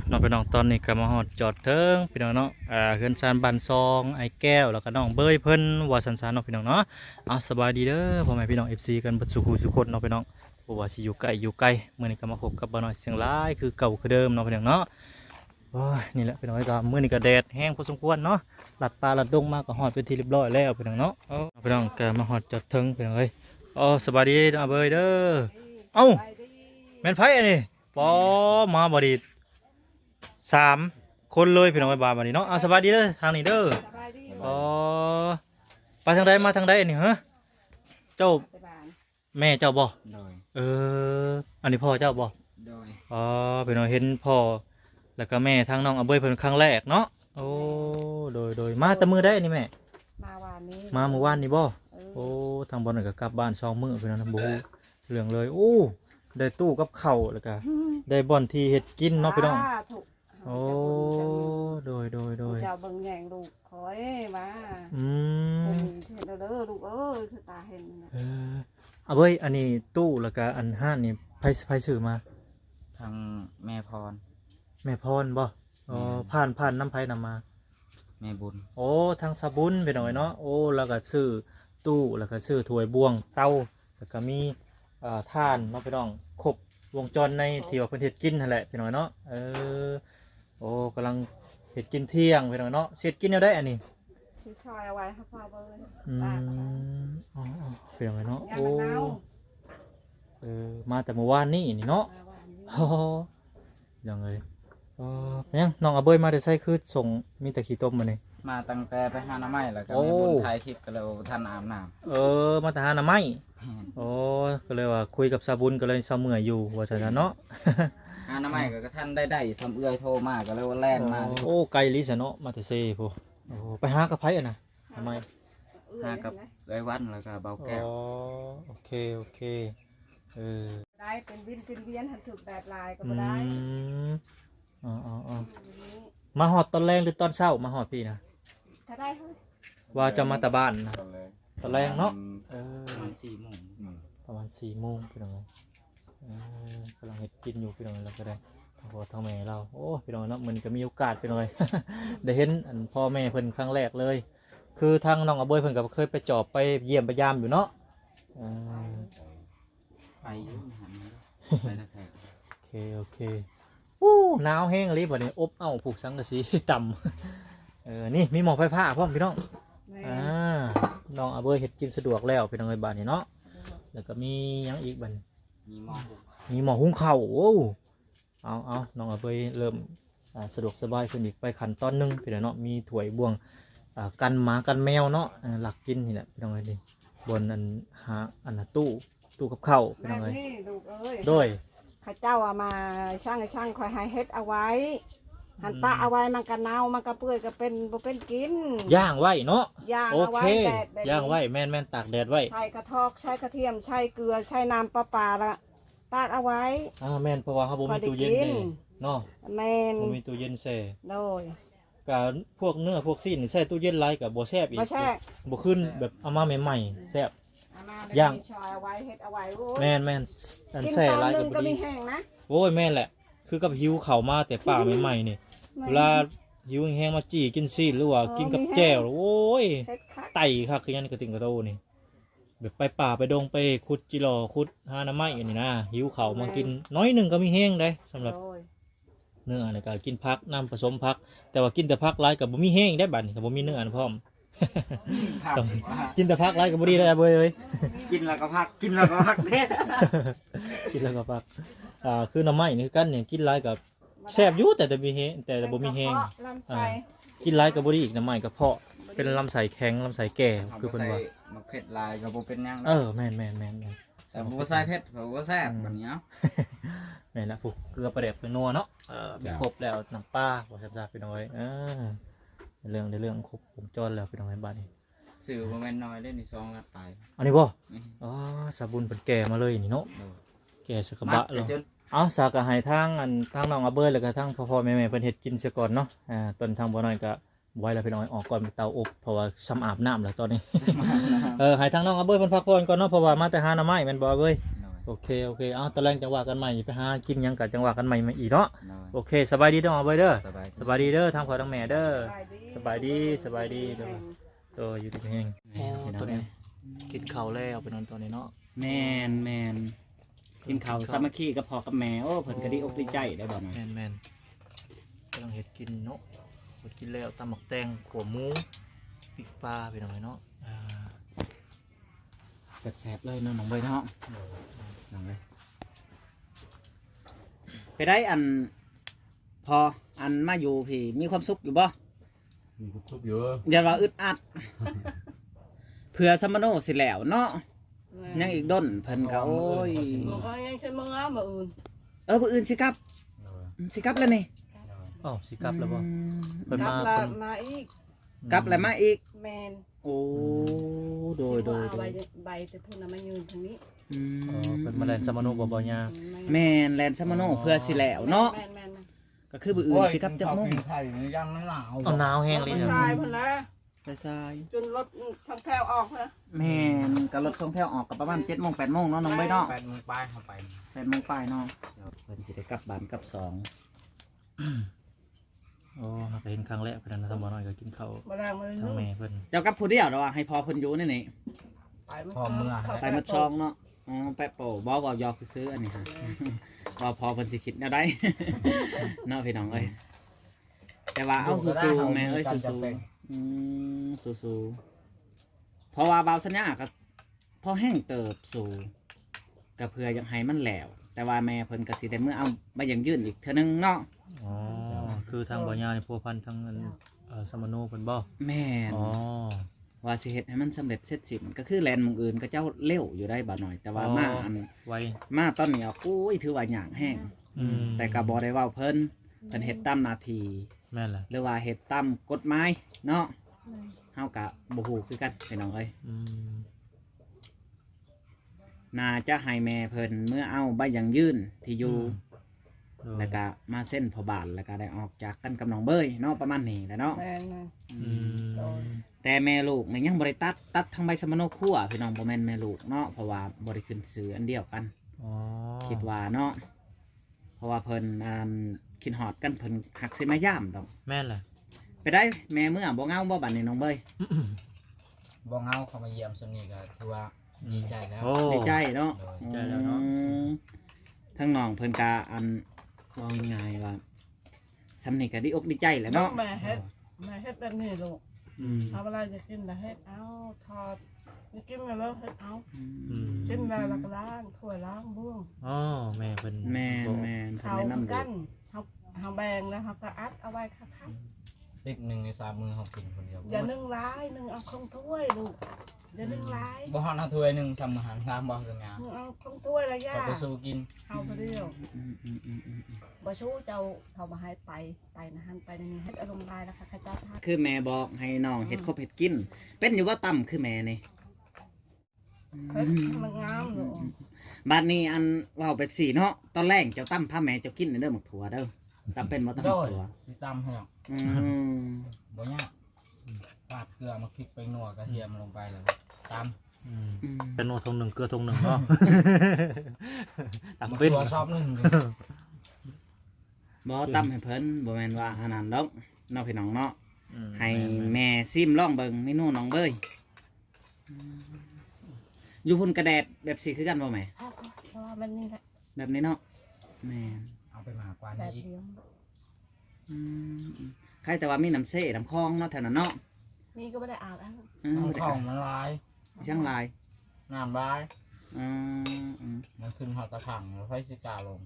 น้องพี่น้องตอนนี้ก็มาฮอดจอดเทิงพี่น้องเนาะเฮือนซานบ้านซองไอ้แก้วแล้วก็น้องเบยเพิ่นว่าสันๆเนาะพี่น้องเนาะสบายดีเด้อพ่อแม่พี่น้อง FC กันเบิดสุขุสุขคนเนาะพี่น้องบ่ว่าสิอยู่ไกลอยู่ไกลมื้อนี้ก็มาพบกับบ่าวน้อยเสียงหลายคือเก่าคือเดิมเนาะพี่น้องเนาะโอ้ยนี่แหละพี่น้องก็มื้อนี้ก็แดดแห้งพอสมควรเนาะลัดป่าลัดดงมาก็ฮอดเป็นที่เรียบร้อยแล้วพี่น้องเนาะพี่น้องก็มาฮอดจอดเทิงพี่น้องเอ้ยสบายดีน้องเบยเด้อเอ้าแม่นไผอันนี้ปอมาบ่ดี3 คนเลยพี่น้องไอ้บาบันนี้เนาะสบายดีเด้อทางนี้เด้ออ๋อไปทางใดมาทางใดนี่ฮะเจ้าแม่เจ้าบ่โดยอันนี้พ่อเจ้าบ่โดยพี่น้องเห็นพ่อแล้วก็แม่ทางน้องอเบยเพิ่นครั้งแรกเนาะโอ้โดยมาแต่มื้อได้นี่แม่มาวันนี้มาเมื่อวานนี่บ่โอ้ทางบ่นั่นก็กลับบ้าน2 มื้อพี่น้องบ่ฮู้เรื่องเลยโอ้ได้ตู้กับข้าวแล้วก็ได้บ่อนที่เฮ็ดกินเนาะพี่น้องโอ้โดยเจ้าเบิ่งแยงลูกคอยมาเห็นเด้อลูกคือตาเห็นเว้ยอันนี้ตู้แล้วก็อันห้านนี่ไผซื้อมาทางแม่พรบ่ผ่านน้ำไผนำมาแม่บุญโอ้ทางสะบุญไปหน่อยเนาะโอ้แล้วก็ซื้อตู้แล้วก็ซื้อถ้วยบวงเตาแล้วก็มีท่านเนาะพี่น้องครบวงจรในที่ว่าเพิ่นเฮ็ดกินนั่นแหละพี่น้อยเนาะโอ้กำลังเฮ็ดกินเที่ยงพี่น้อยเนาะเฮ็ดกินแนวได้อันนี้ซื้อซอยเอาไว้ให้พ่อเบิ่งพี่น้อยเนาะโอ้มาแต่เมื่อวานนี้นี่เนาะยังไงยังน้องอาเบยมาได้ใช้คือส่งมีแต่ขี้ต้มมานี่มาตั้งแต่ไปหาหน้าไม้แล้วก็แม่บุญถ่ายคลิปก็เลยท่านอาบน้ำมาแต่หาหน้าไม้ก็เลยว่าคุยกับซาบุญก็เลยเศร้าเมื่อยอยู่ว่าจะเนาะหาหน้าไม้ก็ท่านได้ซ้ำเอื้อยโทรมาก็เลยว่าแล่นมาไกลลิสเนาะมาแต่เซ่พวกไปหากับไผอ่ะนะทำไมหากับเอื้อยวันแล้วก็เบาแก้วโอเคได้เป็นวินเป็นเวียนหันถูกแบบลายก็บ่ได้มาหอดตอนแรงหรือตอนเช้ามาหอดพี่นะถ้าได้ว่าจะมาตะบ้านนะตอนแรงเนาะประมาณ4 โมงพี่น้องกำลังเห็ดกินอยู่พี่น้องเราก็ได้พอทางแม่เราพี่น้องเนาะมันก็มีโอกาสไปหน่อยได้เห็นพ่อแม่เพิ่นครั้งแรกเลยคือทางน้องอาเบยเพิ่นก็เคยไปจอบไปเยี่ยมไปยามอยู่เนาะไปอยู่ไปแล้วโอเคหนาวแห้งรีบวันนี้อบผูกสังกะสีต่ำนี่มีหมอไฟผ้าพ่อพี่น้องน้องอาเบยเห็ดกินสะดวกแล้วพี่น้องในบ้านนี่เนาะแล้วก็มียังอีกบันมีหมอหุงข้าวเอาน้องอาเบยเริ่มสะดวกสบายขึ้นอีกไปขั้นตอนนึงพี่น้องเนาะมีถ้วยบ่วงกันหมากันแมวเนาะหลักกินนี่แหละพี่น้องเลยบนหาตู้กับข้าวพี่น้องเลยโดยข้าเจ้ามาช่างคอยให้เฮ็ดเอาไว้หันป้าเอาไว้มันก็เน่ามันก็เปื่อยก็เป็นบ่เป็นกินย่างไว้เนาะโอเคย่างไว้แม่นตากแดดไว้ใส่กระทอกใช้กระเทียมใช้เกลือใช้น้ำปลาละตากเอาไว้แม่นเพราะว่าเขาบ่มีตู้เย็นเนาะแม่นบ่มีตู้เย็นแช่โดยกับพวกเนื้อพวกซีนใส่ตู้เย็นไรกับบ่แซ่บอีกบ่ขึ้นแบบเอามาใหม่ๆแซ่บย่างแม่นอันแซ่ไรกับบ่ดีโอ้ยแม่นแหละคือกับหิวเข่ามาแต่ป่าใหม่ๆนี่เวลาหิวแห้งมาจี้กินซีนหรือว่ากินกับแจ่วโอ้ยไต่ค่ะคือยันกระติ่งกระโตนี่แบบไปป่าไปดงไปขุดจิหล่อขุดหาน้ำไม้อย่างนี้นะหิวเข่ามากินน้อยหนึ่งก็มีแห้งได้สำหรับเนื้อในการกินพักน้ำผสมพักแต่ว่ากินแต่พักไรกับบ่มีแห้งได้บัดกับบ่มีเนื้อพร้อมกินแต่พักไรกับบ่ดีได้เว้ยกินแล้วก็พักเนี่ยกินแล้วก็พักคือน้ำไม้นี่กันเนี่ยกินไรกับแซ่บยุ่แต่มีแห้งแต่บ่มีแห้งกินไรกับบ่ดีอีกน้ำไม้กับเพาะเป็นลำไส้แข็งลำไส้แก่คือเพิ่นว่าเผ็ดลายกับบ่เป็นยังแม่นแต่บ่ใส่เผ็ดบ่แซ่บแบบนี้แม่นละผูกเกลือประเด็บเป็นนัวเนาะครบแล้วน้ำปลาบ่แซ่บๆไปหน่อยในเรื่องครบวงจรแล้วไปหน่อยบ้านนี้สื่อบ่แม่นน้อยเด้นี่2 ลัดตายอันนี้บ่สาบุญเป็นแก่มาเลยนี่เนาะแก่สกบะเลยสากะให้ทางน้องอาเบยแล้วก็ทางพ่อแม่เพิ่นเฮ็ดกินเสียก่อนเนาะต้นทางบ่น้อยก็ไว้แล้วพี่น้องออกก่อนเตาอบเพราะว่าซ้ำอาบน้ำแล้วตอนนี้ให้ทางน้องอาเบยเพิ่นพักผ่อนก่อนเนาะเพราะว่ามาแต่หาหน่อไม้แม่นบ่อาเบย โอเคเอาตะแรงจังหวะกันใหม่ไปหากินหยังกับจังหวะกันใหม่มาอีกเนาะ โดย โอเคสบายดีเด้อเอาไว้เด้อ สบาย สบายดีเด้อทางพ่อทางแม่เด้อ สบายดีเด้อ แม่ง ตัวอยู่ดีแฮงตัวนี้กินข้าวแล้วไปนอนตัวนี้เนาะ แม่นกินข้าวสามัคคีกับพ่อกับแม่โอ้เพิ่นก็ดีอกดีใจได้บ่หน่อย แม่นกำลังเฮ็ดกินเนาะเฮ็ดกินแล้วตำหมักแตงขัวหมูปิกปลาไปหน่อยเนาะ แซ่บๆเลยเนาะน้องเบยเนาะน้องเบยไปได้อันพออันมาอยู่พี่มีความสุขอยู่บ่ มีความสุขอยู่ อย่าว่าอึดอัด เผื่อสมโนสิแล้วเนาะยังอีกด้นเพิ่นก็โอ้ย บอกว่ายังใช้มือมาอื่น ผู้อื่นสิกลับแล้วนี่ อ้าวสิกลับแล้วบ่ อืม เพิ่น กลั มา บละ เพิ่น มาอีก กลับแล้วมาอีก แมน โอ้โดย เอาใบแต่พุ่นน่ะมายืนทางนี้ อื อ๋อเพิ่นมาแล่นสมโนบ่ยา แม่นแลนสมโนเพื่อสิแล้วเนาะ แมน ก็คือผู้อื่นสิกลับจักโมง ไทยมันยังไม่หนาว เอาหนาวแห้งเลย ไม่ เนี่ย ใช่พุ่นละ ใช่ จนรถช่างแถวออกนะ แม่นก็รถท่องเที่ยวออกกับประมาณ7 โมง 8 โมงเนาะน้องเบยเนาะ 8 โมงไปเข้าไป 8 โมงปลายเนาะเพิ่นสิได้กลับบ้านกลับสอง โอ้เราก็เห็นครั้งแรกเพิ่นนะสมอน้อยก็กินข้าว มาแรงมา ทาง ลุ่ แม่เพิ่น เจ้ากลับผู้เดียวเนาะให้พอเพิ่นอยู่นี่นี่ ไปมาช่องเนาะอ๋อแปะโป้บ่เว้ายอกซื้ออันนี้ฮะ ว่าพอเพิ่นสิคิดแนวใด เนาะพี่น้องเอ้ยแต่ว่าเอาสู้ๆแม่เอ้ยสู้ๆสู้ๆเพราะว่าเบาสัญญาก็พอแห้งเติบสู่ก็เพื่ออยากให้มันแล้ว แต่ว่าแม่เพิ่นก็สิได้มื้อเอามาอย่างยื่นอีกเทื่อนึงเนาะ อ๋อคือทางบ่ยานี่พัวพันทางอันสมโนเพิ่นบ่ แม่น อ๋อ ว่าสิเฮ็ดให้มันสำเร็จเสร็จสิ้นก็คือแลนด์หมู่อื่นก็เจ้าเร็วอยู่ได้บ่หน่อย แต่ว่ามาอัน ไว มาตอนนี้โอ้ยถือว่าหยางแห้ง แต่ก็บ่ได้เว้าเพิ่นเฮ็ดตามหน้าที่ แม่นแหละ หรือว่าเฮ็ดตามกฎหมายเนาะเฮาก็บ่ฮู้คือกันพี่น้องเอ้ย อืม น่าจะให้แม่เพิ่นเมื่อเอาใบหยังยื่นที่อยู่แล้วก็มาเส้นพอบานแล้วก็ได้ออกจากกันกับน้องเบยเนาะประมาณนี้แหละเนาะ แมน อืม แต่แม่ลูกนี่ยังบ่ได้ตัดทั้งใบสมโนครัวพี่น้องบ่แม่นแม่ลูกเนาะเพราะว่าบ่ได้ขึ้นชื่ออันเดียวกัน อ๋อ คิดว่าเนาะเพราะว่าเพิ่นคิดฮอดกันเพิ่นหักสิมายามดอก แม่นแหละ ไปได้แม่เมื่อบ่เงาบ่บัดนี้น้องเบย บ่เงาเข้ามาเยี่ยมสนี่ก็ถือว่าดีใจแล้ว โอ้ ดีใจเนาะ ดีใจแล้วเนาะ ทั้งน้องเพิ่นกาอันว่าง่ายว่าสำนึกก็ดีอกดีใจแหละเนาะ แม่เฮ็ดแบบนี้ลูก อืม เอาเวลาจะกินแต่เฮ็ดเอาทอดจะกินแล้วเฮ็ดเอา อืม กินแล้วก็ล้างถ้วยล้างบ้วง อ๋อแม่เพิ่น แม่น บอก แม่นเพิ่น เขา แนะนำ กั ดี นเฮาแบ่งแล้วเฮาก็อัดเอาไว้ค่ะ ติ๊กหนึ่งใน3 มือเขากินคนเดียว อย่านึ่งร้ายนึ่งเอาคงถ้วยลูกอย่านึ่งร้าย บ่ฮอดเอาถ้วยหนึงทำอาหาร3บ่สัญญา นึ่งเอาคงถ้วยละย่า ก็ไปสู้กิน เฮาก็เดียว อืม บ่ชู้เจ้าเขามาให้ไปนะหันไปนี่เฮ็ดอารมณ์ร้ายแล้วค่ะข้าเจ้าท่า คือแม่บอกให้น้องเฮ็ดครบเฮ็ดกิน เป็นอยู่ว่าต่ำคือแม่นี่ เฮ็ดมันงามลูก บัดนี้อันเว้าแบบสี่เนาะตอนแรกเจ้าตั้มพาแม่เจ้ากินเด้อหมักถั่วเด้อตำเป็นบ่ตั้ม โดย ถั่ว สิตำให้หรอก อืม บ่ยากปาดเกลือมาพริกไปนัวกระเทียมลงไปแล้วตำ อืม อืม เป็นโนทงหนึ่งเกลือทงหนึ่งเนาะ ตำ มา เป็น ตัวซอบหนึง บ่ตั้มให้เพิ่นบ่แม่นว่าอันนั้นดอกเนาะพี่น้องเนาะ อืม ให้แม่ซิมลองเบิ่งเมนูน้องเบยอยู่พุ่นกระแดดแบบสีคือกันบ่แม่ เอาเพราะว่ามันนี่แหละ แบบนี้เนาะแม่ เอาไปหมากกว่า แต่ นี้อีก เดียว อืมใครแต่ว่ามีน้ำเซ่น้ำคลองเนาะแถวนั้นเนาะ นี่ก็ไม่ได้อาบแล้ว น้ำของมันลาย ช่างลาย น้ำลาย อืม มันขึ้นหอดกระถังแล้วไฟสิกาลง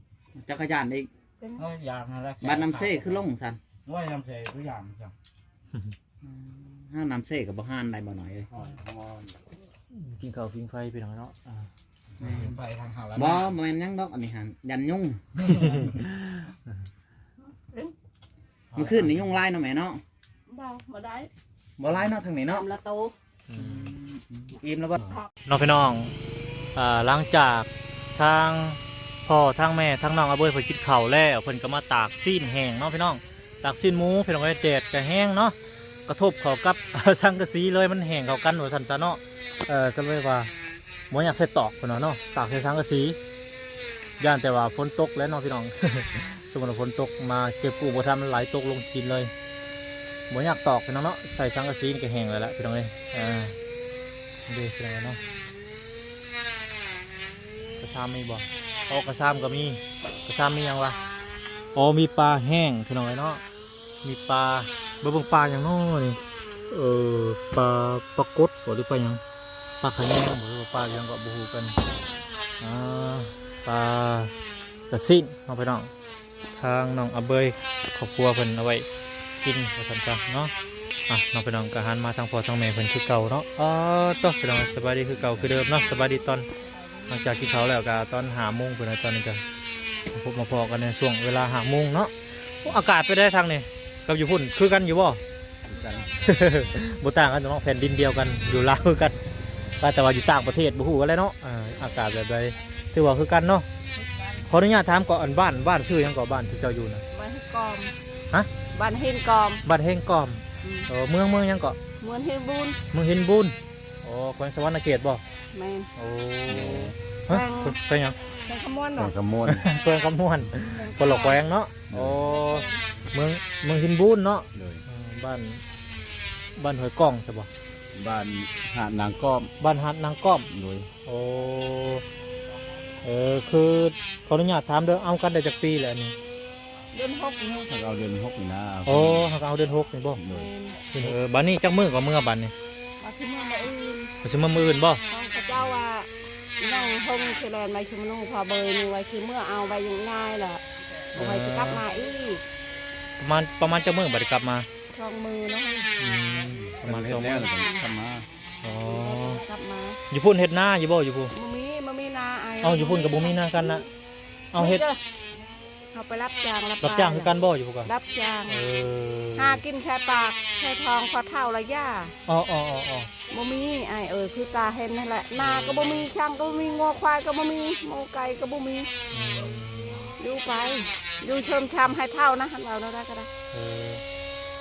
จักรยานอีก เป็น เอ้ยยางนั่นแหละ บ้านน้ำเซ่คือลงสัน ว่าน้ำเซ่ทุกอย่างจ้ะ ห้าน้ำเซ่กับบ่ห้านได้บ่หน่อยเลย กินข้าวพิงไฟไปหน่อยเนาะอ่า ไปทางเขาแล้ว บ่แม่นหยังดอกอันนี้หันยันยุ่งเมื่อคืนนี่ยุ่งลายเนาะแม่เนาะ บ่ได้ บ่ลายเนาะทางนี้เนาะ ทำละโต อืม อิ่มแล้วบ่ น้องพี่น้องหลังจากทางพ่อทางแม่ทางน้องอาเบยเพิ่นกินข้าวแล้วเพิ่นก็มาตากซีนแห้งเนาะพี่น้องตากซีนหมูพี่น้องไอ้แดดก็แห้งเนาะกระทบเข้ากับ สังกะสีเลยมันแห้งเข้ากันว่าซั่นซะเนาะก็เลยว่า บ่อยากใส่ตอกเพิ่นว่าเนาะตากใส่สังกะสีย่านแต่ว่าฝนตกแล้วเนาะพี่น้อง สมมุติว่าฝนตกมาเก็บกู้บ่ทันมันไหลตกลงกินเลยบ่อยากตอกพี่น้องเนาะใส่สังกะสีนี่ก็แห้งแล้วล่ะพี่น้องเอ้ยเด้พี่น้องเนาะกระชามมีบ่กระชามก็มีกระชามมีหยังวะมีปลาแห้งพี่น้องเอ้ยเนาะมีปลาเบิ่งปลาหยังเนาะนี่ปลากดบ่หรือปลาหยังปลาขะแยงบ่หรือว่าปลาหยังก็บ่ฮู้กันปลากระสินเอาไปน้องทางน้องอาเบยครอบครัวเพิ่นเอาไว้กินไปกันจ้ะเนาะน้องไปน้องก็หันมาทางพ่อทางแม่เพิ่นคือเก่าเนาะต่อไปน้องสบายดีคือเก่าคือเดิมเนาะสบายดีตอนหลังจากกินข้าวแล้วก็ตอน5 โมงเพิ่นตอนนี้ก็พบมาพอกันในช่วงเวลา5 โมงเนาะอากาศไปได้ทางนี่กับอยู่พุ่นคือกันอยู่บ่ กัน บ่ต่างกันเนาะแผ่นดินเดียวกันอยู่ลาวคือกันแต่ว่าอยู่ต่างประเทศบ่ฮู้กันเลยเนาะอากาศแบบใดถือว่าคือกันเนาะขออนุญาตถามก่อนบ้านชื่อหยังก่อนบ้านที่เจ้าอยู่นะ บ้านเฮงกอม ฮะ บ้านเฮงกอม บ้านเฮงกอมเมืองหยังเกาะ เหมือนเฮงบุญ เมืองเฮงบุญแขวงสะวรรณเขตบ่ แม่น ฮะแขวงหยัง แข่งขมวน แต่ เนาะ กระมวล แขวงคำม่วนคนละแขวงเนาะเมืองเฮงบุญเนาะ เลย บ้านห้วยก้องใช่บ่ บ้านหาดนางก้อม บ้านหาดนางก้อม โดย คือขออนุญาตถามเด้อเอากันได้จากปีแล้วนี่ เดือน6นี่ ถ้าเราเดินหกนี่นะ เขาก็เอาเดือน6นี่บ่ โดย บ้านนี้จักมื้อก็มื้อบ้านนี่ มาที่เมืองมาอื่น ก็สิมื้ออื่นบ่ ของพระเจ้าว่าน้องพงเชลนไว้ชุมนุมพอเบยนี่ไว้คือเมื่อเอาไว้ยังง่ายล่ะเอาไว้จะกลับมาอีก ประมาณจักมื้อบัดนี้กลับมา คลองมือเนาะ ประมาณ เฮ็ 2 ด มื้ แล้ อ วก็ทำมา กลับมา อยู่พุ่นเฮ็ดนาอยู่บ่อยู่พุ่น มามีนาไอ อยู่พุ่นกับบ่มีนากันนะเอาเฮ็ด เอาไปรับจ้าง รับจ้างคือกันบ่อยู่พุ่นก็ รับจ้าง อ หากินแค่ปากแค่ทองพอเท่าละย่า อ๋อ บ่มีไอคือตาเห็นนั่นแหละนาก็บ่มีช่างก็บ่มีงัวควายก็บ่มีหมูไก่ก็บ่มีอยู่ไปอยู่เชิมชำให้เท่านะหันเอาได้ก็ได้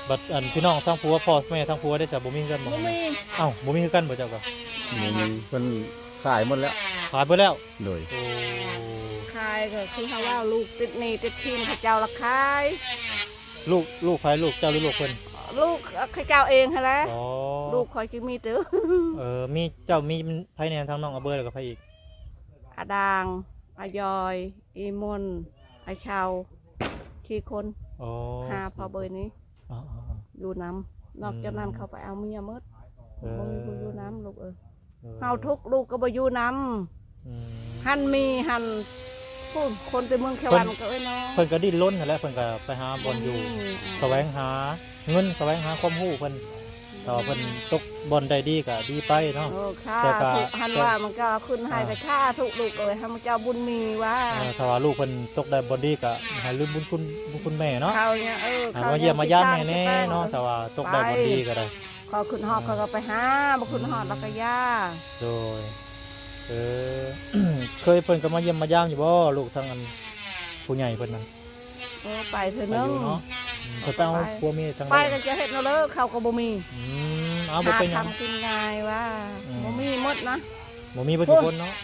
บัดอันพี่น้องทั้งผัวพ่อแม่ทั้งผัวได้ซะบ่มีกันบ่ บ่มี บ่มีคือกันบ่เจ้าก็ มีเพิ่นขายหมดแล้ว ขายไปแล้ว โดย ขายก็คือเขาว่าลูกติดหนี้ติดทีมเขาเจ้าละขาย ลูกใครลูกเจ้าหรือลูกเพิ่น ลูกเขาเจ้าเองหั่นแหละ อ๋อ ลูกคอยกิมีตื้อ มีเจ้ามีไผแหน่ทางน้องอาเบยแล้วก็ไผอีก อาดางอายอยอีมนอาชาวที่คน อ๋อ หาพอเบยนี้ อ๋อ อยู่น้ำนอกจากนั้นเขาไปเอาเมียหมดบ่มีผู้อยู่น้ำลูกเฮา เฮา ทุกข์ลูกก็บ่อยู่น้ำหันมีหันพูดคนไปเมืองแคววันก็เนาะ เพิ่นก็ดิ้นรนนั่นแหละเพิ่นก็ไปหาบอลอยู่แสวงหาเงินแสวงหาความรู้เพิ่นต่อเพิ่นตกบอลได้ดีก็ดีไปเนาะ ค่า แต่ก็ ทุกหันว่ามันก็ขึ้นให้ไปค่าทุกลูกให้มันเจ้าบุญมีว่า ถ้าว่าลูกเพิ่นตกได้บอลดีก็ให้ลืมบุญคุณแม่เนาะ เขาเนี่ยให้ เขา มาเยี่ยมมาย่านแม่แน่เนาะถ้าว่าตกได้บอลดีก็ได้ เขาขึ้นหอดเขาก็ไปหาบ่ขึ้นหอดแล้วก็ย่า โดยเคยเพิ่นก็มาเยี่ยมมาย่ามอยู่บ่ลูกทางอันผู้ใหญ่เพิ่นน่ะ ไปเถอะ ไป นึ อง ยู่เนาะเพิ่นไปเอาผัวเมียทาง ไป ใด ก็จะเฮ็ดเนาะเด้อเขาก็บ่มี เอาบ่เป็นหยัง ทำกินง่ายว่าบ่มีหมดนะ บ่มีเบ่ทุกคนเนาะ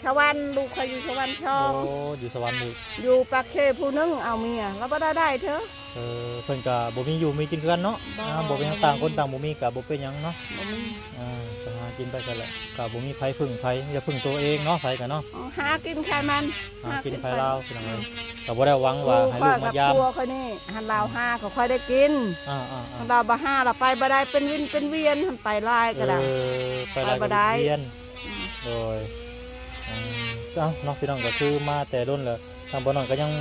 ชาวบ้านลูกเขาอยู่ชาวบ้านช่อง อยู่สวรรค์นี่ อยู่ปากเคผู้นึงเอาเมียแล้วบ่ได้เถอะ เพิ่นก็บ่มีอยู่มีกินคือกันเนาะ บ่ บ่เป็นหยังต่างคนต่างบ่มีก็บ่เป็นหยังเนาะ บ่มี ก็หากินไปกันแหละก็บ่มีไผพึ่งไผอย่าพึ่งตัวเองเนาะไผกันเนาะ หากินแค่มัน หากินไผลาวพี่น้องเอ้ยก็บ่ได้หวังว่าให้ลูกมายาม ครัวเขานี่หันลาวห้าก็ค่อยได้กิน หันลาวบ่ห้าเราไปบ่ได้เป็นวินเป็นเวียนหันไปลายก็ได้ ไปลาย ไปบ่ ก็ ได้ เรียนโดยเนาะพี่น้องก็คือมาแต่รุ่นแล้วทางบ่น้องก็ยัง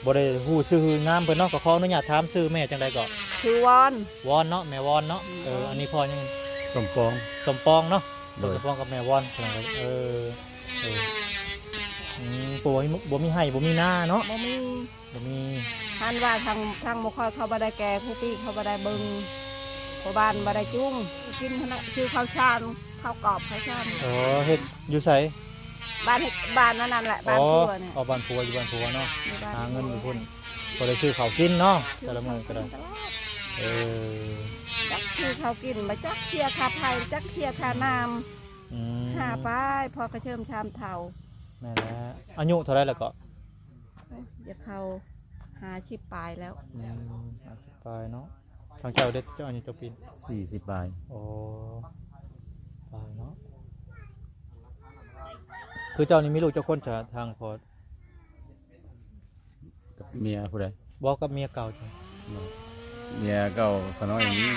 บ่ได้ฮู้ชื่อนามเพิ่นเนาะก็ขออนุญาตถามชื่อแม่จังได๋ก็ คือวอน วอนเนาะแม่วอนเนาะอันนี้พ่อยัง สมปอง สมปองเนาะ โดย สมปองกับแม่วอนพี่น้องเอ้ยบ่มีให้บ่มีหน้าเนาะ บ่มี บ่มี หันว่าทางบ่ค่อยเขาบ่ได้แก่ผู้ปีเขาบ่ได้เบิ่งชาวบ้านบ่ได้จุ้งกินหั่นน่ะคือข้าวชานข้าวกรอบข้าวชาน เฮ็ดอยู่ไส บ้านนั่นแหละบ้านครัวเนี่ย บ้านผัวอยู่บ้านผัวเนาะ อยู่บ้ หาเงินอยู่พุ่นบ่ได้ซื้อข้าวกินเนาะแต่ละมื้อก็ได้เออ จักคือเขากินมาจักเคียคาไทยจักเคียคาน้ อืม หาไปพอกระเชิมชามเท่า แม่นแล้วอายุเท่าไรแล้วก็ อย่าเข้าหาชิบปลายแล้ว 50ปลายเนาะทางเจ้าเด็ดเจ้าอายุเจ้าปี 40 บาท โอ้ปลายเนาะคือเจ้านี่มีลูกเจ้าคนจะทางพอ กับเมียผู้ใด บอกกับเมียเก่าจ้ะ เมียเก่าก็น้อยอย่างนี้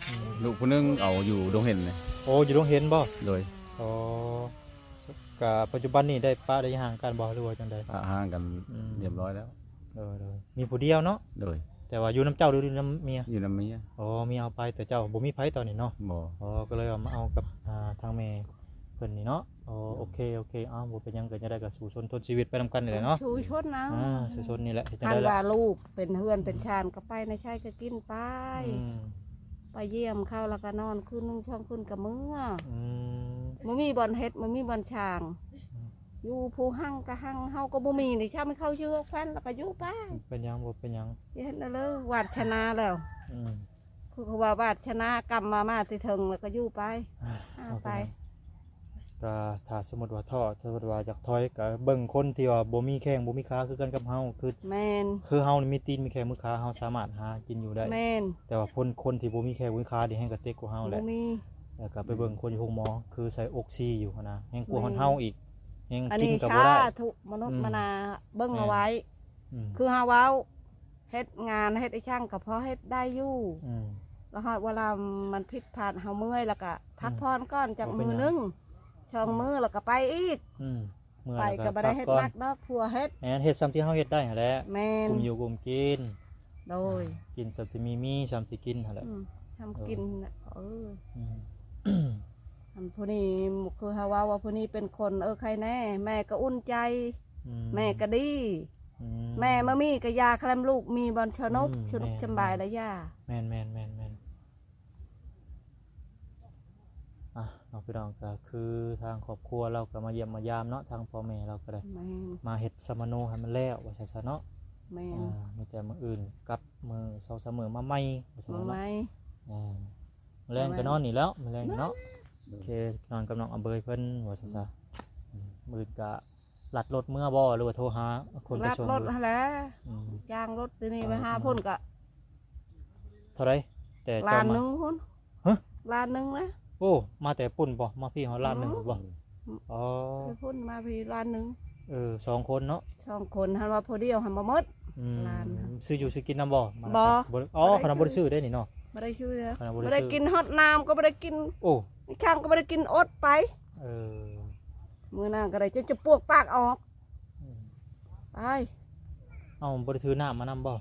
อืม ลูกผู้หนึงเอาอยู่ดงเห็นเลย โอ้อยู่โรงเห็นบ่ โดย อ๋อกับปัจจุบันนี่ได้ป้าได้ห่างกันบ่หรือว่าจังใด ปะห่างกัน อืม เรียบร้อยแล้ว มีผู้เดียวเนาะ โดย แต่ว่าอยู่น้ำเจ้าหรือน้ำเมีย อยู่นำเมีย อ๋อมีเอาไปแต่เจ้าบ่มีไผตอนนี้เนาะ บ่ อ๋อก็เลยเอามาเอากับทางแม่เพิ่นนี่เนาะอ๋อโอเคอ้าวบ่เป็นหยังก็จะได้ก็สู่ชนทนชีวิตไปนำกันนี่แหละเนาะ ชูชดนะ สู่ชนนี่แหละจัง หัน ได้ละ ว่าลูกเป็นเฮือนเป็นชานก็ไปในชายก็กินไป อืม ไปเยี่ยมเข้าแล้วก็นอนคืนนึงช่องคืนกับมื้อ อืม มันมีบ่อนเฮ็ดมันมีบ่อนช่าง อยู่ผู้หั่งก็หั่งเฮาก็บ่มีนี่ถ้าไม่เข้าชื่อแฟนแล้วก็อยู่ไป เป็นหยังบ่เป็นหยัง เห็นแล้วเลยวาดชนะแล้ว อืม คือเขาว่าวาดชนะกรรมมาที่ถึงแล้วก็อยู่ไปหาไป ก็ถ้าสมมติว่าสมมติว่าอยากถอยก็เบิ่งคนที่ว่าบ่มีแข้งบ่มีขาคือกันกับเฮาคือ แมน เฮานี่มีตีนมีแข้งมือขาเฮาสามารถหากินอยู่ได้ แมน แต่ว่าคนที่บ่มีแข้งบ่มีขานี่แฮงกระเต็กกว่าเฮาแห บ่ ละ มี แล้วก็ไปเบิ่งคนอยู่โรงหมอคือใส่ออกซิอยู่หั่นนะแฮงกลัวา แม่น เฮาอีกแฮง อัน กิน นี้ ก็บ่ ชา ได้ ทุกมนุษ อื ย์ ม มนาเบิ่ง แม่น เอาไว้ อืม คือเฮาเว้าเฮ็ดงานเฮ็ดไอ้ช่างก็พอเฮ็ดได้อยู่ อืม แล้วฮอดเวลามันผิดพลาดเฮาเมื่อยแล้วก็พัก อืม ผ่อนก่อนจาก บ่เป็น มือ หยัง นึงช่องมือแล้วก็ไปอีก อืมเมื่อ ไป แล้ว ก็บ่ได้เฮ็ด พัก่อ หนักดอกผัวเฮ็ด แม่นเฮ็ดซ้ำที่เฮาเฮ็ดได้หั่นแหละ แม่น กลุ่มอยู่กลุ่มกิน โดย กินซ้ำที่มีซ้ำที่กินหั่นแหละ ทำกินน่ะอืม อันผู้นี้คือเฮาว่าผู้นี้เป็นคนใครแน่ แม่ก็อุ่นใจ อื แม่ก็ดี อื แม่มามีก็ยาแคลมลูกมีบอลชนก อืม ชุด แม่ จำบายและยา แม่นอ่ะน้องพี่น้องก็คือทางครอบครัวเราก็มาเยี่ยมมายามเนาะทางพ่อแม่เราก็ได้ แม่น มาเฮ็ดสมโนให้มันแล้วว่าซั่นเนาะ แม่น มีแต่มื้ออื่นกับมื้อ2-3มื้อมาใหม่ว่าซั่น มาไหม เนาะแรงก็นอนนี่แล้วมื้อแรงเนาะโอเคนอนกับน้องอำเบยเพิ่นว่าซั่นซะมื้อก็ลัดรถเมื่อบ่หรือว่าโทรหาคนไป รับ ส่ง รถ อยู่ หั่นแหล้ว อืม จ้างรถตัวนี้ไปหาพ่นก็ เท่าไรแต่ ล้า เจ้าน ห มา นึงพ่น ฮะ ล้านหนึงนะ โอ้มาแต่ปุ่นบ่มาพี่เฮาล้านหนึงบ่อ๋อ ไปพ่นมาพี่ล้านหนึง 2คนเนาะ ช่องคนหันว่าผู้เดียวหันบ่หมด อืม ล้าน ซื้ออยู่ซื้อกินน้ำบ่มา บ่ อ๋อ บ่ได้ ขนาดบ่ได้ซื้อได้นี่เนาะ ไม่ได้ช่วยเลย ขนาดบ่ได้ ไม่ได้ ซื้อ กินฮอตน้ำก็ไม่ได้กิน โอ้ ช่างก็ไม่ได้กินอดไป เออ มือนั่งก็ได้จนจะปวกปากออกไป เอาบ่ได้ถือน้ำมานำบ่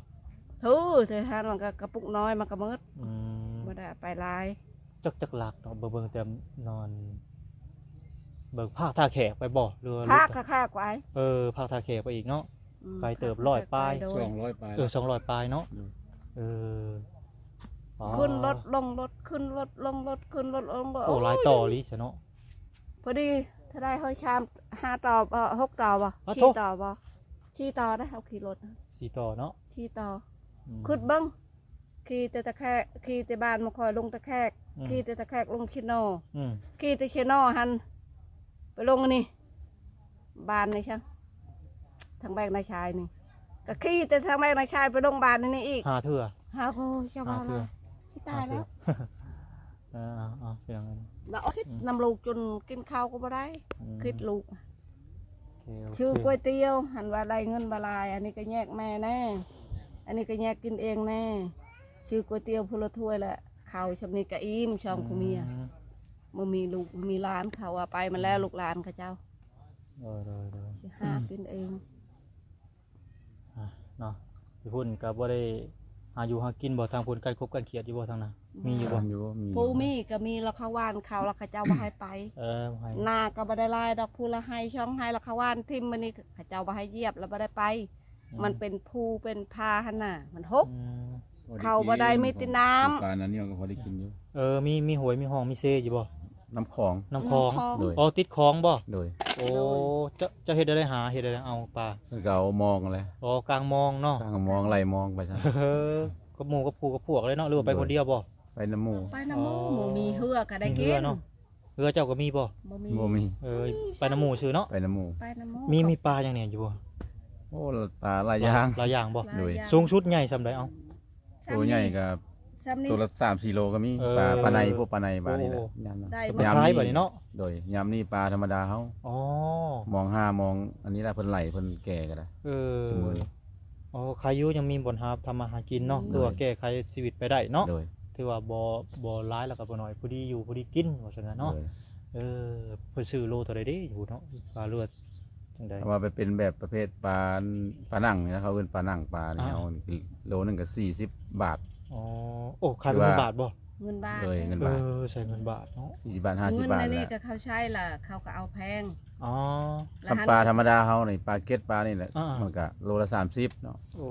ทูเธอทานมันก็กระปุกน้อยมันก็มืด อืม ไม่ได้ไปลาย จักหลักเนาะเบิ่งแต่นอนเบิ่งภาคท่าแขกไปบ่หรือว่า ภาคค่าๆไว้ ภาคท่าแขกไปอีกเนาะ อืม ไกลเติบร้อยปลาย โด 200 ปลาย 200ปลายเนาะอ๋อ ขึ้นรถลงรถขึ้นรถลงรถขึ้นรถลงรถ โอ้หลายต่อลิซะเนาะ พอดีถ้าได้ห้อยชาม5 ต่อ6 ต่อบ่ อ่ะ ชี้ โถ่ ต่อบ่ชี้ต่อได้เอาขี่รถ 4ต่อเนาะ ชี้ต่อ อืม ขึ้นเบิ้งขี่แต่ตะแคกขี่แต่บ้านมาคอยลงตะแคก อืม ขี่แต่ตะแคกลงชิโน อืม ขี่แต่ชิโนหันไปลงอันนี่บ้านนี่ช่างทางแบกนายชายนี่ก็ขี่แต่ทางแบกนายชายไปลงบ้านนี่อีก หาเถื่อ หาโอ้ยเจ้าบ้า หาเถื่อ ละที่ตายแล้ว เอาเป็นยังไง แล้วคิดนำลูกจนกินข้าวก็ไม่ได้ อืม คิดลูก โอเค ชื่อก๋วยเตี๋ยวหันว่าได้เงินบาลาย อันนี้ก็แยกแม่แน่อันนี้ก็แยกกินเองแน่ชื่อก๋วยเตี๋ยวพลถ้วยแหละข้าวชำนี้กะอิ่มช่องคุเมียมันมีลูกมีหลานเขาว่าไปมาแล้วลูกหลานเขาเจ้า โดย สิหากินเอง เนาะพี่พุ่นกับบ่ได้หาอยู่หากินบ่ทางพุ่นใกล้คบกันเขียดอยู่บ่ทางนั้นมีอยู่บ่ อยู่มี ปูมีก็มีแล้วเขาว่านเขาแล้วเขาเจ้าบ่ให้ไป ให้ นาก็บ่ได้ลายดอกพูละให้ช่องให้แล้วเขาว่านทิมมันนี่เขาเจ้าบ่ให้เหยียบแล้วบ่ได้ไป มันเป็นภูเป็นพาหันน่ะมันหก อืม เขาบ่ได้มีแต่น้ำ การนั้นเนี่ยก็พอได้กินอยู่ มีหวยมีห้องมีเซอยู่บ่ น้ำของ น้ำคลอง โดย อ๋อติดคลองบ่ โดย โอ้จะเฮ็ดได้หาเฮ็ดได้เอาปลา แล้วก็เอามองอะไร อ๋อกลางมองเนาะ ทางมองไหลมองไปซะ กับหมู่กับผู้กับพวกเลยเนาะหรือว่าไปคนเดียวบ่ ไปน้ำหมู ไปน้ำหมูหมูมีเหือก็ได้กิ มีเหือน เนาะ เรือเจ้าก็มีบ่ บ่มี ไปน้ำหมู่ซื่อเนาะ ไปน้ำหมู่ ไปน้ำมูก มีปลาอย่างเนี่ยอยู่บ่ โอ้ปลาหลายอย่าง หลายอย่างบ่ หลาย โดย อย่าง สูงชุดใหญ่ซำใดเอา ตัวใหญ่ก็ ซ้ำนี่ ตัวละ3-4 โลก็มี เออ ปลาในพวกปลาในปลานี่แหละ โอ้ ยามนั้น ได้ มันคล้ายแบบนี้เนาะ โดยยามนี้ปลาธรรมดาเฮา อ๋อ มอง5มองอันนี้ล่ะเพิ่นไหลเพิ่นแก่ก็ได้ เออ สมมุติ อ๋อใครอยู่ยังมีบ่อนหาทำมาหากินเนาะ โดย ตัวาแก้ไขชีวิตไปได้เนาะ โดย ถือว่าบ่ร้ายแล้วก็บ่น้อยผู้ดีอยู่ผู้ดีกินว่าซั่นน่ะเนาะ โดย เเพิ่นซื้อโลเท่าใดเด้อยู่เนาะปลาเลือดจังได๋ เอาว่าไปเป็นแบบประเภทปลาหนังนี่นะเขาเอิ้นปลาหนังปลาเนี่ย อ่า เอาโลนึงก็40 บาท อ๋อโอ้ขายเป็น คือ เงิน ว่า บาทบ่ เงินบาท เลยเงินบาท ใช้เงินบาทเนาะ 40 บาท 50 เงิน บาท ใน แห นี่ ละ ก็เขาใช้ล่ะเขาก็เอาแพง อ๋อ แล้วหัน ปลาธรรมดาเฮานี่ปลาเก็ดปลานี่แหละ อ่ามั มันก็โลละ30เนาะ โอ้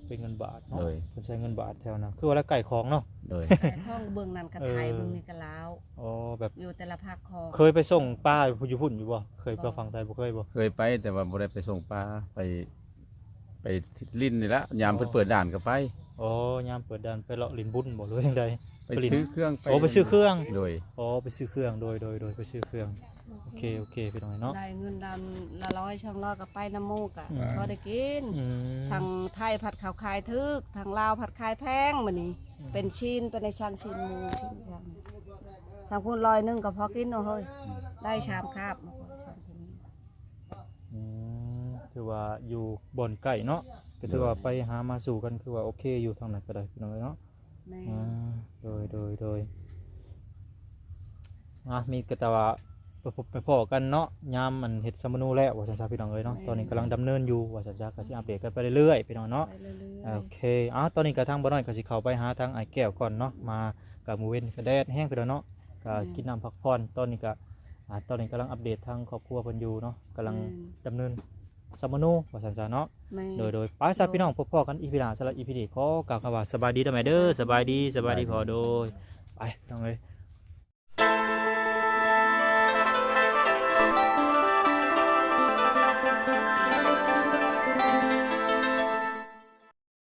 เป็นเงินบาทเนาะ เลย เพิ่นใช้เงินบาทแถวนั้นคือว่าแล้วไก่ของเนาะ โดย แต่ท้องเบิ่งนั่นก็ไทยเบิ่งนี่ก็ลาว อ๋อแบบ อยู่แต่ละภาคคอง เคยไปส่งป้าอยู่พุ่นอยู่บ่เคยไปฟังไทยบ่เคยบ่ เคยไปแต่ว่าบ่ได้ไปส่งปลาไปลิ้นนี่ละยามเพิ่นเปิดด่านก็ไป อ๋อยามเปิดด่านไปเลาะลินบุญบ่หรือว่าจังได ไปซื้อเครื่อง โอ้ไปซื้อเครื่อง โดย อ๋อไปซื้อเครื่องโดยไปซื้อเครื่องโอเคพี่น้องเนาะ ได้เงินดำละ100ช่องร้อยก็ไปน้ำมูกอ่ะ อืม พอได้กิน อืม ทางไทยผัดข้าวขายทึกทางลาวผัดขายแพงมื้อนี้ เป็นชิ้นเป็นในชั้นชิ้นหมูชิ้นชั้นทางพูน100ก็พอกินเนาะเฮ้ยได้ชามคาบมาก่อนชามคนนี้ อืมคือว่าอยู่บ่อนไก่เนาะก็ถือว่าไปหามาสู่กันคือว่าโอเคอยู่ทางนั้นก็ได้พี่น้องเนาะ แม่ อ่าโดยมีกระตว่าไปพอกันเนาะยามมันเฮ็ดสมนูแล้วว่าซั่นซะพี่น้องเอ้ยเนาะตอนนี้กำลังดำเนินอยู่ว่าซั่นซะก็สิอัปเดตกันไปเรื่อยๆพี่น้องเนาะ ไปเรื่อย โอเคตอนนี้ก็ทางบ่น้อยก็สิเข้าไปหาทางไอ้แก้วก่อนเนาะมากับมื้อเว้นก็แดดแห้งไปแล้วเนาะก็กินน้ำพักผ่อนตอนนี้ก็ตอนนี้กำลังอัปเดตทางครอบครัวเพิ่นอยู่เนาะกำลังดำเนินสมนูว่าซั่นซะเนาะ แม่ โดยไปซะพี่น้องพบพ่อกันอีพีหน้าสำหรับอีพีนี้ขอกล่าวคำว่าสบายดีเด้อแม่เด้อสบายดีพอโดยไปพี่น้องเอ้ย